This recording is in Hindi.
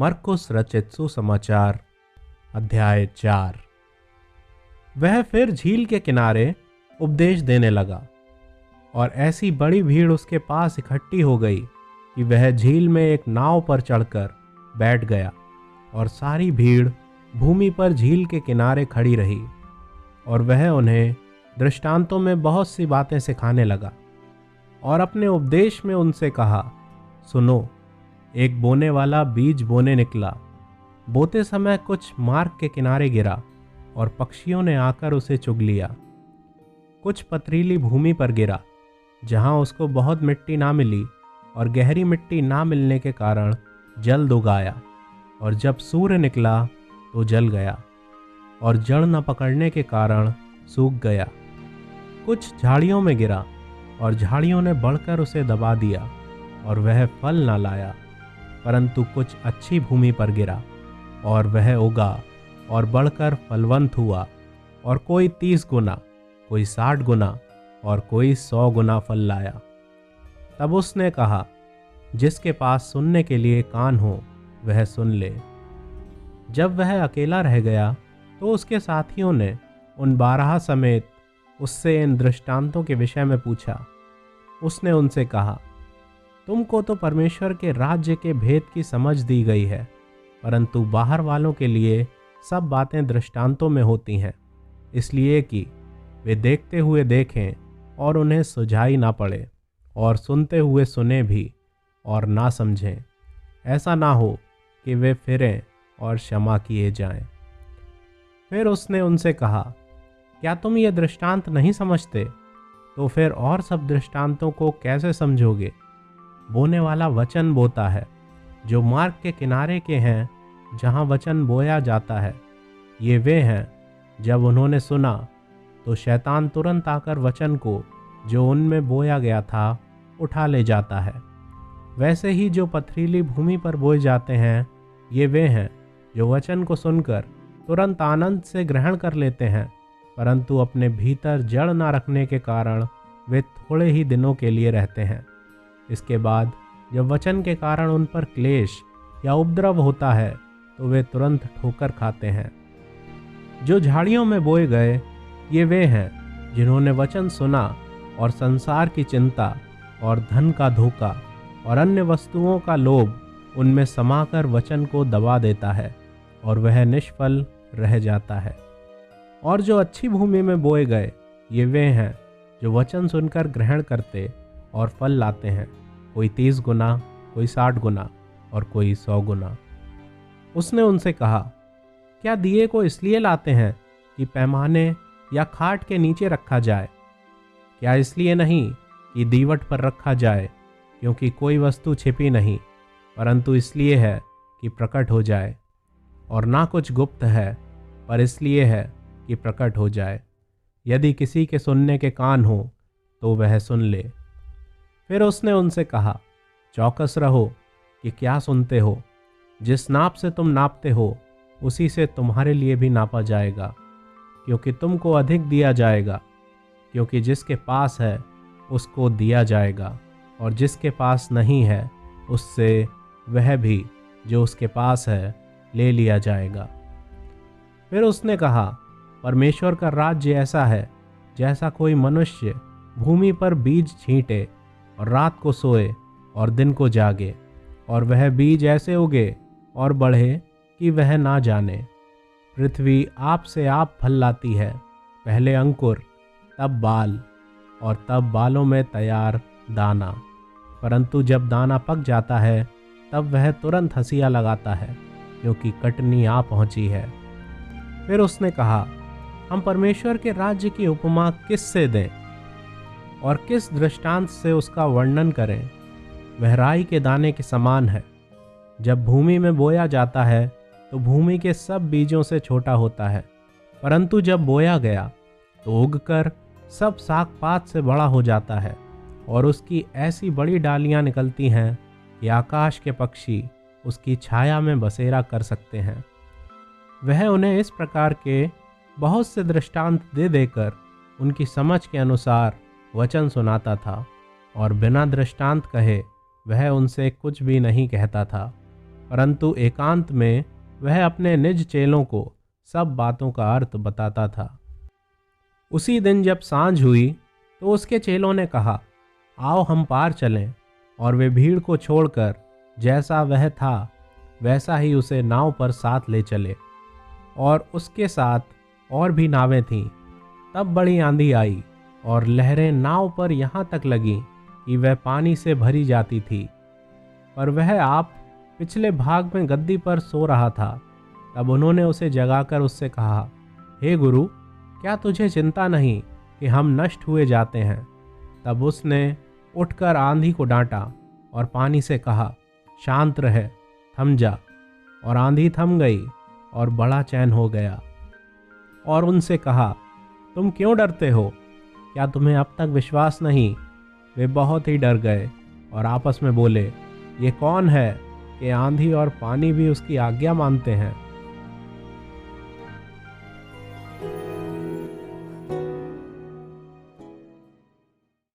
मरकुस रचित सुसमाचार अध्याय 4। वह फिर झील के किनारे उपदेश देने लगा और ऐसी बड़ी भीड़ उसके पास इकट्ठी हो गई कि वह झील में एक नाव पर चढ़कर बैठ गया और सारी भीड़ भूमि पर झील के किनारे खड़ी रही। और वह उन्हें दृष्टांतों में बहुत सी बातें सिखाने लगा और अपने उपदेश में उनसे कहा, सुनो, एक बोने वाला बीज बोने निकला। बोते समय कुछ मार्ग के किनारे गिरा और पक्षियों ने आकर उसे चुग लिया। कुछ पथरीली भूमि पर गिरा, जहां उसको बहुत मिट्टी ना मिली और गहरी मिट्टी ना मिलने के कारण जल्द उगाया, और जब सूर्य निकला तो जल गया और जड़ न पकड़ने के कारण सूख गया। कुछ झाड़ियों में गिरा और झाड़ियों ने बढ़कर उसे दबा दिया और वह फल न लाया। परंतु कुछ अच्छी भूमि पर गिरा और वह उगा और बढ़कर फलवंत हुआ, और कोई 30 गुना, कोई 60 गुना और कोई 100 गुना फल लाया। तब उसने कहा, जिसके पास सुनने के लिए कान हो वह सुन ले। जब वह अकेला रह गया तो उसके साथियों ने उन 12 समेत उससे इन दृष्टांतों के विषय में पूछा। उसने उनसे कहा, तुमको तो परमेश्वर के राज्य के भेद की समझ दी गई है, परंतु बाहर वालों के लिए सब बातें दृष्टांतों में होती हैं, इसलिए कि वे देखते हुए देखें और उन्हें सुझाई ना पड़े, और सुनते हुए सुने भी और ना समझें, ऐसा ना हो कि वे फिरें और क्षमा किए जाएं। फिर उसने उनसे कहा, क्या तुम ये दृष्टांत नहीं समझते? तो फिर और सब दृष्टांतों को कैसे समझोगे? बोने वाला वचन बोता है। जो मार्ग के किनारे के हैं, जहाँ वचन बोया जाता है, ये वे हैं जब उन्होंने सुना तो शैतान तुरंत आकर वचन को जो उनमें बोया गया था उठा ले जाता है। वैसे ही जो पथरीली भूमि पर बोए जाते हैं, ये वे हैं जो वचन को सुनकर तुरंत आनंद से ग्रहण कर लेते हैं, परंतु अपने भीतर जड़ ना रखने के कारण वे थोड़े ही दिनों के लिए रहते हैं। इसके बाद जब वचन के कारण उन पर क्लेश या उपद्रव होता है तो वे तुरंत ठोकर खाते हैं। जो झाड़ियों में बोए गए, ये वे हैं जिन्होंने वचन सुना और संसार की चिंता और धन का धोखा और अन्य वस्तुओं का लोभ उनमें समाकर वचन को दबा देता है और वह निष्फल रह जाता है। और जो अच्छी भूमि में बोए गए, ये वे हैं जो वचन सुनकर ग्रहण करते और फल लाते हैं, कोई 30 गुना, कोई 60 गुना और कोई 100 गुना। उसने उनसे कहा, क्या दिए को इसलिए लाते हैं कि पैमाने या खाट के नीचे रखा जाए? क्या इसलिए नहीं कि दीवट पर रखा जाए, क्योंकि कोई वस्तु छिपी नहीं, परंतु इसलिए है कि प्रकट हो जाए। और ना कुछ गुप्त है, पर इसलिए है कि प्रकट हो जाए। यदि किसी के सुनने के कान हो तो वह सुन ले। फिर उसने उनसे कहा, चौकस रहो कि क्या सुनते हो। जिस नाप से तुम नापते हो, उसी से तुम्हारे लिए भी नापा जाएगा, क्योंकि तुमको अधिक दिया जाएगा। क्योंकि जिसके पास है उसको दिया जाएगा, और जिसके पास नहीं है उससे वह भी जो उसके पास है ले लिया जाएगा। फिर उसने कहा, परमेश्वर का राज्य ऐसा है जैसा कोई मनुष्य भूमि पर बीज छींटे और रात को सोए और दिन को जागे, और वह बीज ऐसे उगे और बढ़े कि वह ना जाने। पृथ्वी आप से आप फल लाती है, पहले अंकुर, तब बाल, और तब बालों में तैयार दाना। परंतु जब दाना पक जाता है तब वह तुरंत हंसिया लगाता है, क्योंकि कटनी आ पहुंची है। फिर उसने कहा, हम परमेश्वर के राज्य की उपमा किससे दें और किस दृष्टांत से उसका वर्णन करें? वह राई के दाने के समान है। जब भूमि में बोया जाता है तो भूमि के सब बीजों से छोटा होता है, परंतु जब बोया गया तो उगकर सब साग पात से बड़ा हो जाता है, और उसकी ऐसी बड़ी डालियां निकलती हैं कि आकाश के पक्षी उसकी छाया में बसेरा कर सकते हैं। वह उन्हें इस प्रकार के बहुत से दृष्टांत दे देकर उनकी समझ के अनुसार वचन सुनाता था, और बिना दृष्टांत कहे वह उनसे कुछ भी नहीं कहता था। परंतु एकांत में वह अपने निज चेलों को सब बातों का अर्थ बताता था। उसी दिन जब सांझ हुई तो उसके चेलों ने कहा, आओ हम पार चलें। और वे भीड़ को छोड़कर जैसा वह था वैसा ही उसे नाव पर साथ ले चले। और उसके साथ और भी नावें थीं। तब बड़ी आंधी आई और लहरें नाव पर यहाँ तक लगीं कि वह पानी से भरी जाती थी। पर वह आप पिछले भाग में गद्दी पर सो रहा था। तब उन्होंने उसे जगाकर उससे कहा, हे गुरु, क्या तुझे चिंता नहीं कि हम नष्ट हुए जाते हैं? तब उसने उठकर आंधी को डांटा और पानी से कहा, शांत रह, थम जा। और आंधी थम गई और बड़ा चैन हो गया। और उनसे कहा, तुम क्यों डरते हो? क्या तुम्हें अब तक विश्वास नहीं? वे बहुत ही डर गए और आपस में बोले, ये कौन है कि आंधी और पानी भी उसकी आज्ञा मानते हैं?